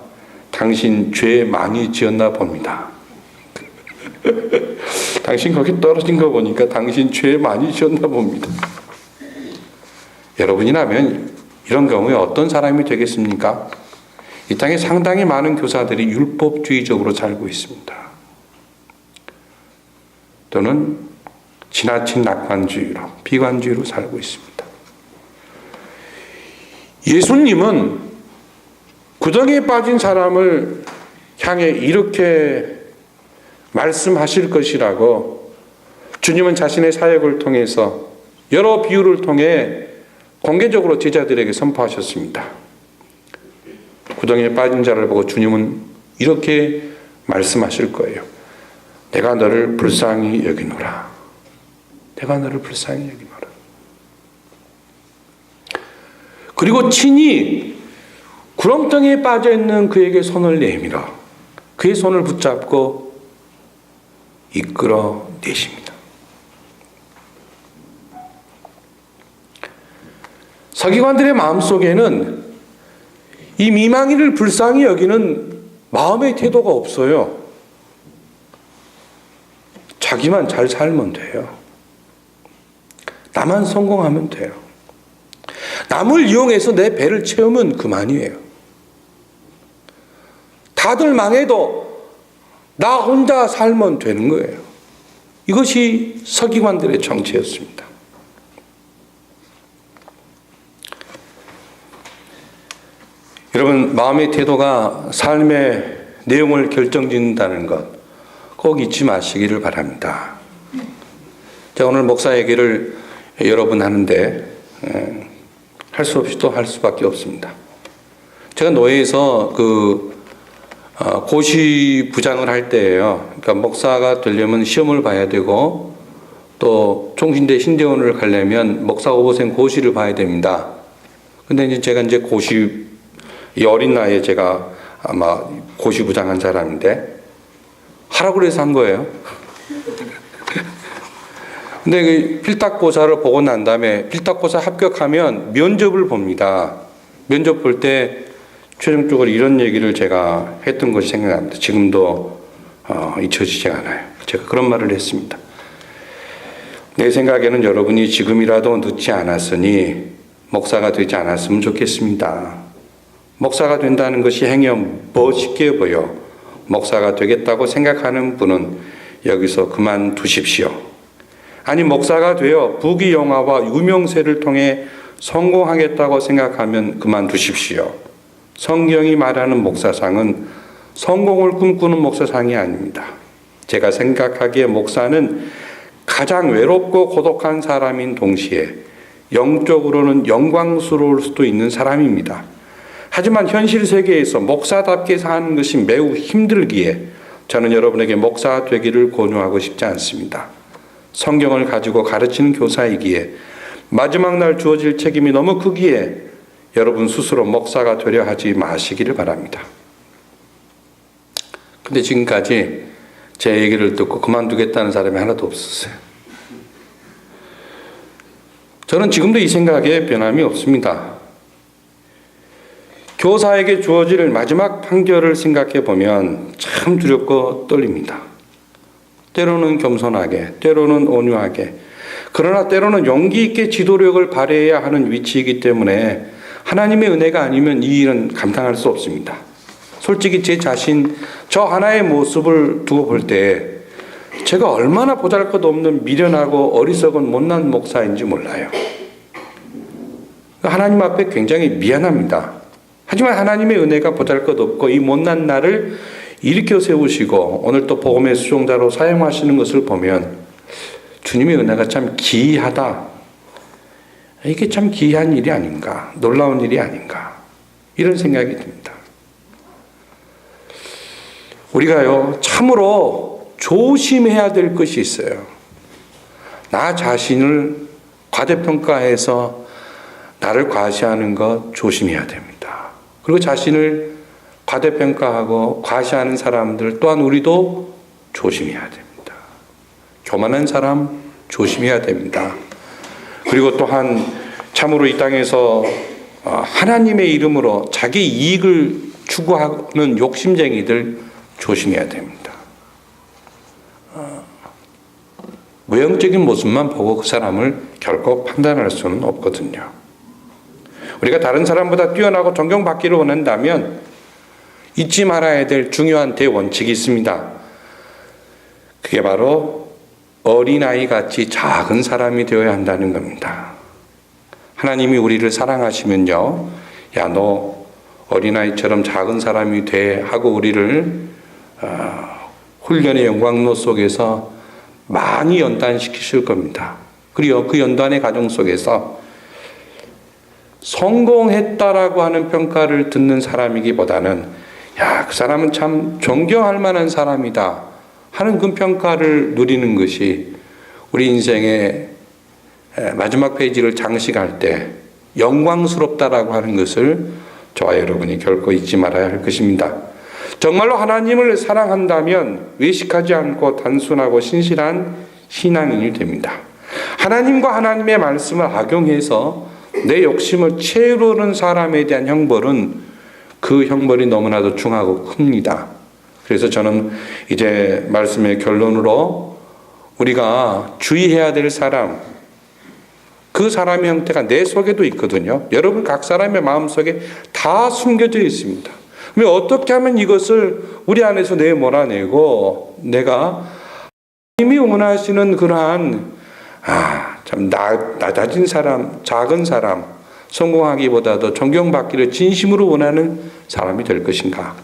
당신 죄 많이 지었나 봅니다. 당신 거기 떨어진 거 보니까 당신 죄 많이 지었나 봅니다. 여러분이라면 이런 경우에 어떤 사람이 되겠습니까? 이 땅에 상당히 많은 교사들이 율법주의적으로 살고 있습니다. 또는 지나친 낙관주의로, 비관주의로 살고 있습니다. 예수님은 구덩이에 빠진 사람을 향해 이렇게 말씀하실 것이라고 주님은 자신의 사역을 통해서 여러 비유를 통해 공개적으로 제자들에게 선포하셨습니다. 구덩이에 빠진 자를 보고 주님은 이렇게 말씀하실 거예요. 내가 너를 불쌍히 여기노라. 내가 너를 불쌍히 여기노라. 그리고 친히 구렁텅이에 빠져있는 그에게 손을 내밀어 그의 손을 붙잡고 이끌어 내십니다. 서기관들의 마음속에는 이 미망인을 불쌍히 여기는 마음의 태도가 없어요. 자기만 잘 살면 돼요. 나만 성공하면 돼요. 남을 이용해서 내 배를 채우면 그만이에요. 다들 망해도 나 혼자 살면 되는 거예요. 이것이 서기관들의 정체였습니다. 여러분, 마음의 태도가 삶의 내용을 결정짓는다는 것 꼭 잊지 마시기를 바랍니다. 제가 오늘 목사 얘기를 여러 번 하는데 할 수 없이 또 할 수밖에 없습니다. 제가 노예에서 고시 부장을 할 때예요. 그러니까 목사가 되려면 시험을 봐야 되고 또 총신대 신대원을 가려면 목사 후보생 고시를 봐야 됩니다. 근데 이제 제가 고시 이 어린 나이에 제가 아마 고시 부장한 사람인데 하라고 그래서 한 거예요. 근데 그 필탁고사를 보고 난 다음에 필탁고사 합격하면 면접을 봅니다. 면접 볼 때 최종적으로 이런 얘기를 제가 했던 것이 생각납니다. 지금도 잊혀지지 않아요. 제가 그런 말을 했습니다. 내 생각에는 여러분이 지금이라도 늦지 않았으니 목사가 되지 않았으면 좋겠습니다. 목사가 된다는 것이 행여 멋있게 보여 목사가 되겠다고 생각하는 분은 여기서 그만두십시오. 아니 목사가 되어 부귀영화와 유명세를 통해 성공하겠다고 생각하면 그만두십시오. 성경이 말하는 목사상은 성공을 꿈꾸는 목사상이 아닙니다. 제가 생각하기에 목사는 가장 외롭고 고독한 사람인 동시에 영적으로는 영광스러울 수도 있는 사람입니다. 하지만 현실 세계에서 목사답게 사는 것이 매우 힘들기에 저는 여러분에게 목사 되기를 권유하고 싶지 않습니다. 성경을 가지고 가르치는 교사이기에 마지막 날 주어질 책임이 너무 크기에 여러분 스스로 목사가 되려 하지 마시기를 바랍니다. 근데 지금까지 제 얘기를 듣고 그만두겠다는 사람이 하나도 없었어요. 저는 지금도 이 생각에 변함이 없습니다. 교사에게 주어질 마지막 판결을 생각해 보면 참 두렵고 떨립니다. 때로는 겸손하게, 때로는 온유하게, 그러나 때로는 용기 있게 지도력을 발휘해야 하는 위치이기 때문에 하나님의 은혜가 아니면 이 일은 감당할 수 없습니다. 솔직히 제 자신, 저 하나의 모습을 두고 볼 때 제가 얼마나 보잘것없는 미련하고 어리석은 못난 목사인지 몰라요. 하나님 앞에 굉장히 미안합니다. 하지만 하나님의 은혜가 보잘것없고 이 못난 나를 일으켜 세우시고 오늘 또 복음의 수종자로 사용하시는 것을 보면 주님의 은혜가 참 기이하다. 이게 참 기이한 일이 아닌가, 놀라운 일이 아닌가, 이런 생각이 듭니다. 우리가요, 참으로 조심해야 될 것이 있어요. 나 자신을 과대평가해서 나를 과시하는 것 조심해야 됩니다. 그리고 자신을 과대평가하고 과시하는 사람들 또한 우리도 조심해야 됩니다. 교만한 사람 조심해야 됩니다. 그리고 또한 참으로 이 땅에서 하나님의 이름으로 자기 이익을 추구하는 욕심쟁이들 조심해야 됩니다. 외형적인 모습만 보고 그 사람을 결코 판단할 수는 없거든요. 우리가 다른 사람보다 뛰어나고 존경받기를 원한다면 잊지 말아야 될 중요한 대원칙이 있습니다. 그게 바로 어린아이 같이 작은 사람이 되어야 한다는 겁니다. 하나님이 우리를 사랑하시면요, 야, 너 어린아이처럼 작은 사람이 돼 하고 우리를 훈련의 영광로 속에서 많이 연단시키실 겁니다. 그리고 그 연단의 과정 속에서 성공했다라고 하는 평가를 듣는 사람이기보다는 야, 그 사람은 참 존경할 만한 사람이다 하는 그 평가를 누리는 것이 우리 인생의 마지막 페이지를 장식할 때 영광스럽다라고 하는 것을 저와 여러분이 결코 잊지 말아야 할 것입니다. 정말로 하나님을 사랑한다면 외식하지 않고 단순하고 신실한 신앙인이 됩니다. 하나님과 하나님의 말씀을 악용해서 내 욕심을 채우려는 사람에 대한 형벌은 그 형벌이 너무나도 중하고 큽니다. 그래서 저는 이제 말씀의 결론으로 우리가 주의해야 될 사람, 그 사람의 형태가 내 속에도 있거든요. 여러분 각 사람의 마음속에 다 숨겨져 있습니다. 그러면 어떻게 하면 이것을 우리 안에서 몰아내고 내가 하나님이 원하시는 그러한 참 낮아진 사람, 작은 사람, 성공하기보다도 존경받기를 진심으로 원하는 사람이 될 것인가?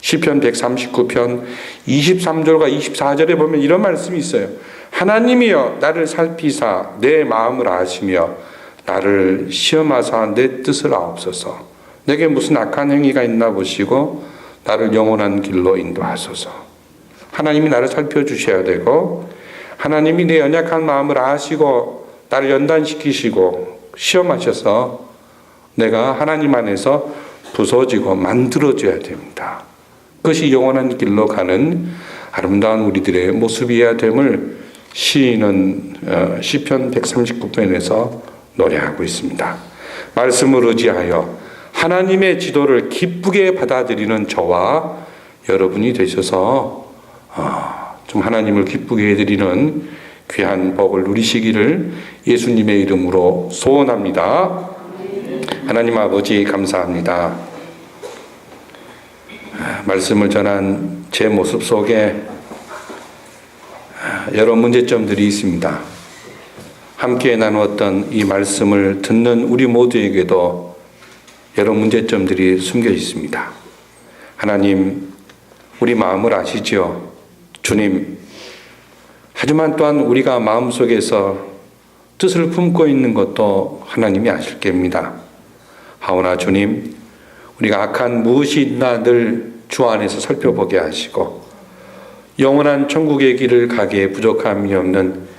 시편 139편 23절과 24절에 보면 이런 말씀이 있어요. 하나님이여 나를 살피사 내 마음을 아시며 나를 시험하사 내 뜻을 아옵소서. 내게 무슨 악한 행위가 있나 보시고 나를 영원한 길로 인도하소서. 하나님이 나를 살펴주셔야 되고 하나님이 내 연약한 마음을 아시고 나를 연단시키시고 시험하셔서 내가 하나님 안에서 부서지고 만들어져야 됩니다. 그것이 영원한 길로 가는 아름다운 우리들의 모습이어야 됨을 시인은 시편 139편에서 노래하고 있습니다. 말씀을 의지하여 하나님의 지도를 기쁘게 받아들이는 저와 여러분이 되셔서 좀 하나님을 기쁘게 해드리는 귀한 복을 누리시기를 예수님의 이름으로 소원합니다. 하나님 아버지 감사합니다. 말씀을 전한 제 모습 속에 여러 문제점들이 있습니다. 함께 나누었던 이 말씀을 듣는 우리 모두에게도 여러 문제점들이 숨겨 있습니다. 하나님, 우리 마음을 아시지요? 주님, 하지만 또한 우리가 마음속에서 뜻을 품고 있는 것도 하나님이 아실 겁니다. 하오나 주님, 우리가 악한 무엇이 있나 늘 주 안에서 살펴보게 하시고 영원한 천국의 길을 가기에 부족함이 없는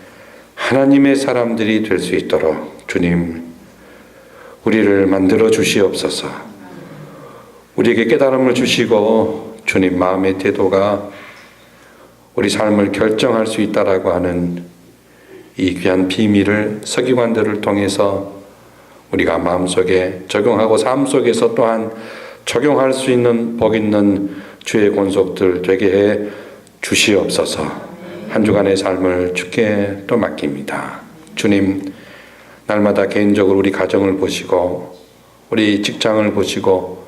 하나님의 사람들이 될 수 있도록 주님, 우리를 만들어 주시옵소서. 우리에게 깨달음을 주시고 주님 마음의 태도가 우리 삶을 결정할 수 있다라고 하는 이 귀한 비밀을 서기관들을 통해서 우리가 마음속에 적용하고 삶 속에서 또한 적용할 수 있는 복 있는 주의 권속들 되게 해 주시옵소서. 한 주간의 삶을 주께 또 맡깁니다. 주님, 날마다 개인적으로 우리 가정을 보시고 우리 직장을 보시고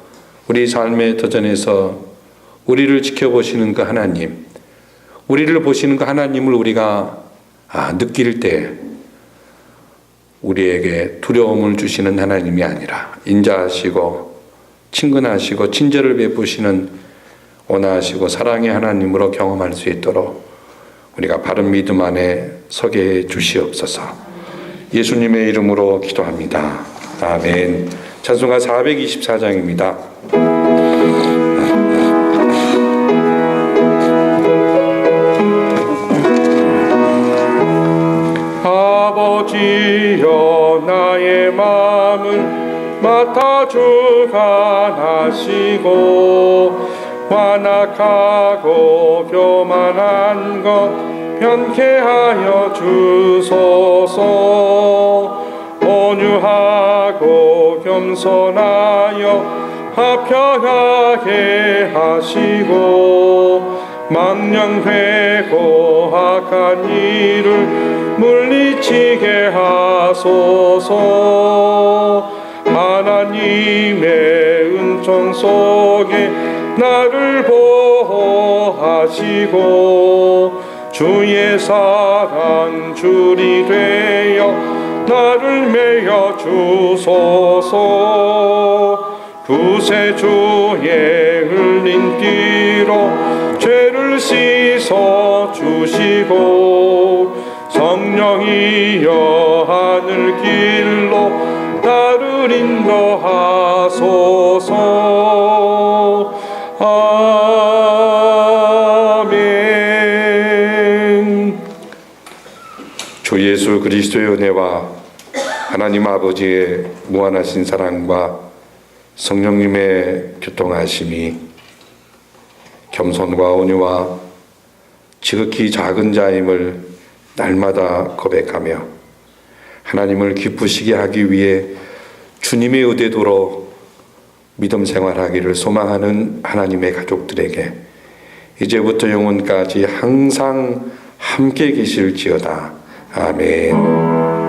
우리 삶의 도전에서 우리를 지켜보시는 그 하나님, 우리를 보시는 그 하나님을 우리가 느낄 때 우리에게 두려움을 주시는 하나님이 아니라 인자하시고 친근하시고 친절을 베푸시는 온화하시고 사랑의 하나님으로 경험할 수 있도록 우리가 바른 믿음 안에 서게 해 주시옵소서. 예수님의 이름으로 기도합니다. 아멘. 찬송가 424장입니다. 아버지여, 나의 마음을 맡아 주관하시고 완악하고 교만한 것 변케하여 주소서. 온유하고 겸손하여 화평하게 하시고 망령되고 악한 일을 물리치게 하소서. 하나님의 은총 속에 나를 보호하시고 주의 사랑 줄이 되어 나를 메어 주소서. 구세주의 흘린 피로 죄를 씻어 주시고 성령이여 하늘 길로 나를 인도하소서. 아멘. 주 예수 그리스도의 은혜와 하나님 아버지의 무한하신 사랑과 성령님의 교통하심이 겸손과 온유와 지극히 작은 자임을 날마다 고백하며 하나님을 기쁘시게 하기 위해 주님의 의대도로 믿음 생활하기를 소망하는 하나님의 가족들에게 이제부터 영원까지 항상 함께 계실지어다. 아멘.